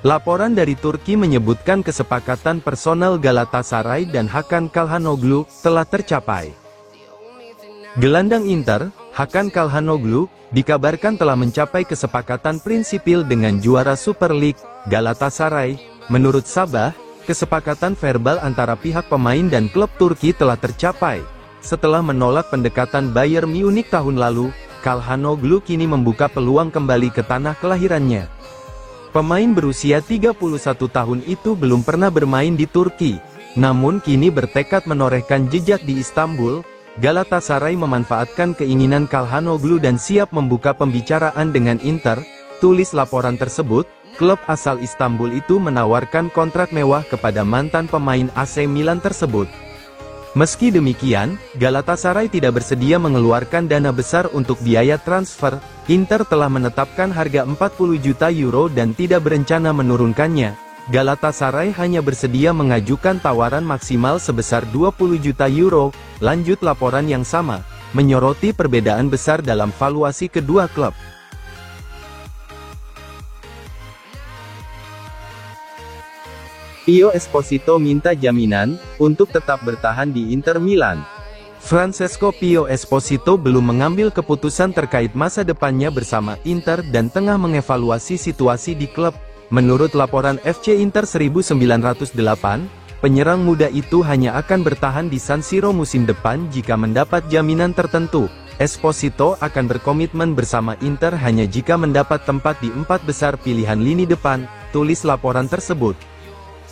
Laporan dari Turki menyebutkan kesepakatan personal Galatasaray dan Hakan Calhanoglu telah tercapai. Gelandang Inter, Hakan Calhanoglu, dikabarkan telah mencapai kesepakatan prinsipil dengan juara Super League, Galatasaray. Menurut Sabah, kesepakatan verbal antara pihak pemain dan klub Turki telah tercapai. Setelah menolak pendekatan Bayern Munich tahun lalu, Calhanoglu kini membuka peluang kembali ke tanah kelahirannya. Pemain berusia 31 tahun itu belum pernah bermain di Turki, namun kini bertekad menorehkan jejak di Istanbul. Galatasaray memanfaatkan keinginan Calhanoglu dan siap membuka pembicaraan dengan Inter. Tulis laporan tersebut, klub asal Istanbul itu menawarkan kontrak mewah kepada mantan pemain AC Milan tersebut. Meski demikian, Galatasaray tidak bersedia mengeluarkan dana besar untuk biaya transfer. Inter telah menetapkan harga 40 juta euro dan tidak berencana menurunkannya. Galatasaray hanya bersedia mengajukan tawaran maksimal sebesar 20 juta euro. Lanjut laporan yang sama, menyoroti perbedaan besar dalam valuasi kedua klub. Pio Esposito minta jaminan untuk tetap bertahan di Inter Milan. Francesco Pio Esposito belum mengambil keputusan terkait masa depannya bersama Inter dan tengah mengevaluasi situasi di klub. Menurut laporan FC Inter 1908, penyerang muda itu hanya akan bertahan di San Siro musim depan jika mendapat jaminan tertentu. Esposito akan berkomitmen bersama Inter hanya jika mendapat tempat di 4 besar pilihan lini depan, tulis laporan tersebut.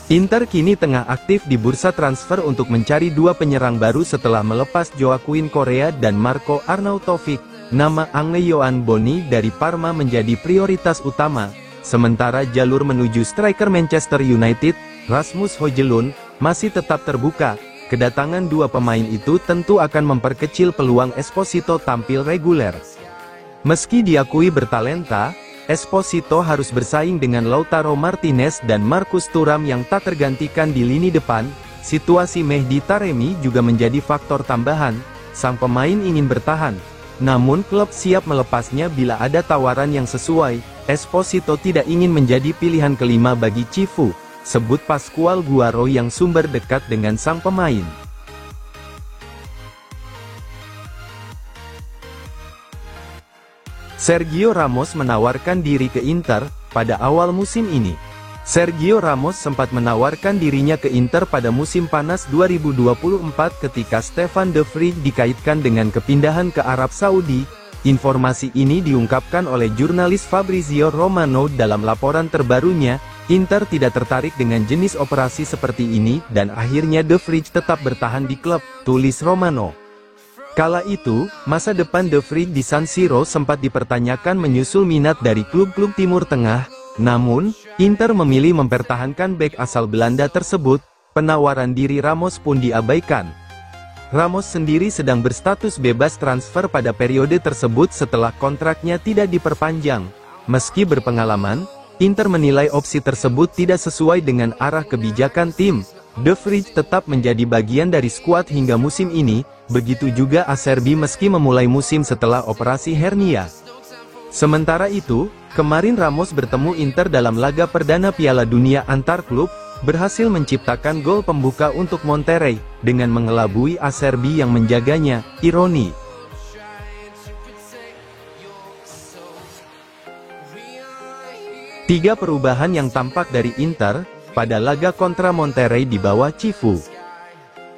Inter kini tengah aktif di bursa transfer untuk mencari 2 penyerang baru setelah melepas Joaquin Correa dan Marco Arnautovic. Nama Ange Yohan Boni dari Parma menjadi prioritas utama, sementara jalur menuju striker Manchester United, Rasmus Højlund, masih tetap terbuka. Kedatangan 2 pemain itu tentu akan memperkecil peluang Esposito tampil reguler. Meski diakui bertalenta, Esposito harus bersaing dengan Lautaro Martinez dan Marcus Thuram yang tak tergantikan di lini depan. Situasi Mehdi Taremi juga menjadi faktor tambahan. Sang pemain ingin bertahan, namun klub siap melepasnya bila ada tawaran yang sesuai. Esposito tidak ingin menjadi pilihan kelima bagi Cifu, sebut Pascual Guaro yang sumber dekat dengan sang pemain. Sergio Ramos menawarkan diri ke Inter pada awal musim ini. Sergio Ramos sempat menawarkan dirinya ke Inter pada musim panas 2024 ketika Stefan de Vrij dikaitkan dengan kepindahan ke Arab Saudi. Informasi ini diungkapkan oleh jurnalis Fabrizio Romano dalam laporan terbarunya. Inter tidak tertarik dengan jenis operasi seperti ini dan akhirnya de Vrij tetap bertahan di klub, tulis Romano. Kala itu, masa depan de Vrij di San Siro sempat dipertanyakan menyusul minat dari klub-klub Timur Tengah, namun, Inter memilih mempertahankan bek asal Belanda tersebut. Penawaran diri Ramos pun diabaikan. Ramos sendiri sedang berstatus bebas transfer pada periode tersebut setelah kontraknya tidak diperpanjang. Meski berpengalaman, Inter menilai opsi tersebut tidak sesuai dengan arah kebijakan tim. De Vrij tetap menjadi bagian dari skuad hingga musim ini, begitu juga Acerbi meski memulai musim setelah operasi hernia. Sementara itu, kemarin Ramos bertemu Inter dalam laga perdana Piala Dunia antar klub, berhasil menciptakan gol pembuka untuk Monterrey, dengan mengelabui Acerbi yang menjaganya, ironi. Tiga perubahan yang tampak dari Inter pada laga kontra Monterrey di bawah Cifu.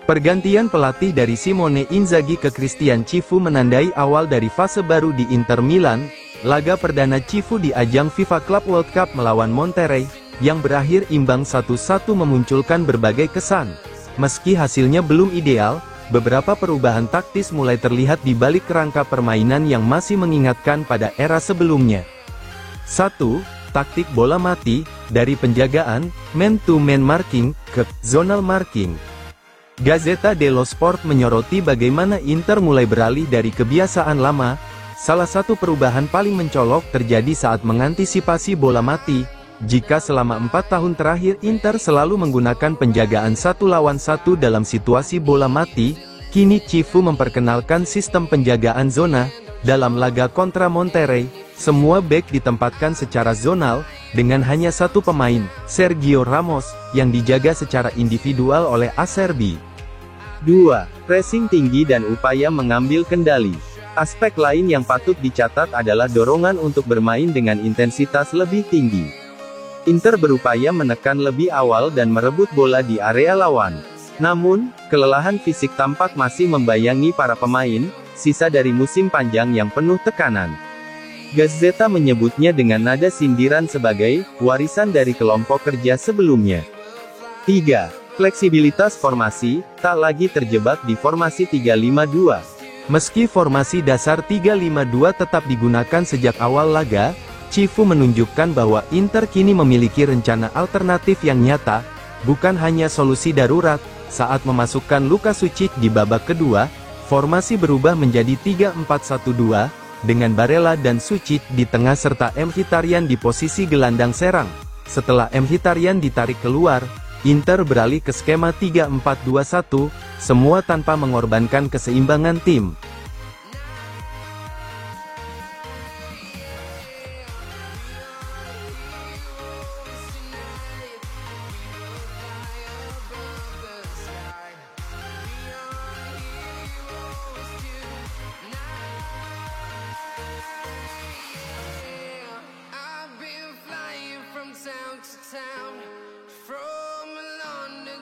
Pergantian pelatih dari Simone Inzaghi ke Christian Cifu menandai awal dari fase baru di Inter Milan. Laga perdana Cifu di ajang FIFA Club World Cup melawan Monterrey, yang berakhir imbang 1-1 memunculkan berbagai kesan. Meski hasilnya belum ideal, beberapa perubahan taktis mulai terlihat di balik kerangka permainan yang masih mengingatkan pada era sebelumnya. 1. Taktik bola mati, dari penjagaan, man-to-man marking, ke zonal marking. Gazzetta dello Sport menyoroti bagaimana Inter mulai beralih dari kebiasaan lama, Salah satu perubahan paling mencolok terjadi saat mengantisipasi bola mati. Jika selama 4 tahun terakhir Inter selalu menggunakan penjagaan 1 lawan 1 dalam situasi bola mati, kini Cifu memperkenalkan sistem penjagaan zona. Dalam laga kontra Monterrey, semua bek ditempatkan secara zonal, dengan hanya satu pemain, Sergio Ramos, yang dijaga secara individual oleh Acerbi. 2. Pressing tinggi dan upaya mengambil kendali. Aspek lain yang patut dicatat adalah dorongan untuk bermain dengan intensitas lebih tinggi. Inter berupaya menekan lebih awal dan merebut bola di area lawan. Namun, kelelahan fisik tampak masih membayangi para pemain, sisa dari musim panjang yang penuh tekanan. Gazzetta menyebutnya dengan nada sindiran sebagai warisan dari kelompok kerja sebelumnya. 3. Fleksibilitas formasi, tak lagi terjebak di formasi 3-5-2. Meski formasi dasar 3-5-2 tetap digunakan sejak awal laga, Cifu menunjukkan bahwa Inter kini memiliki rencana alternatif yang nyata, bukan hanya solusi darurat. Saat memasukkan Luka Sučić di babak kedua, formasi berubah menjadi 3-4-1-2, dengan Barella dan Sučić di tengah serta Mkhitaryan di posisi gelandang serang. Setelah Mkhitaryan ditarik keluar, Inter beralih ke skema 3-4-2-1, semua tanpa mengorbankan keseimbangan tim.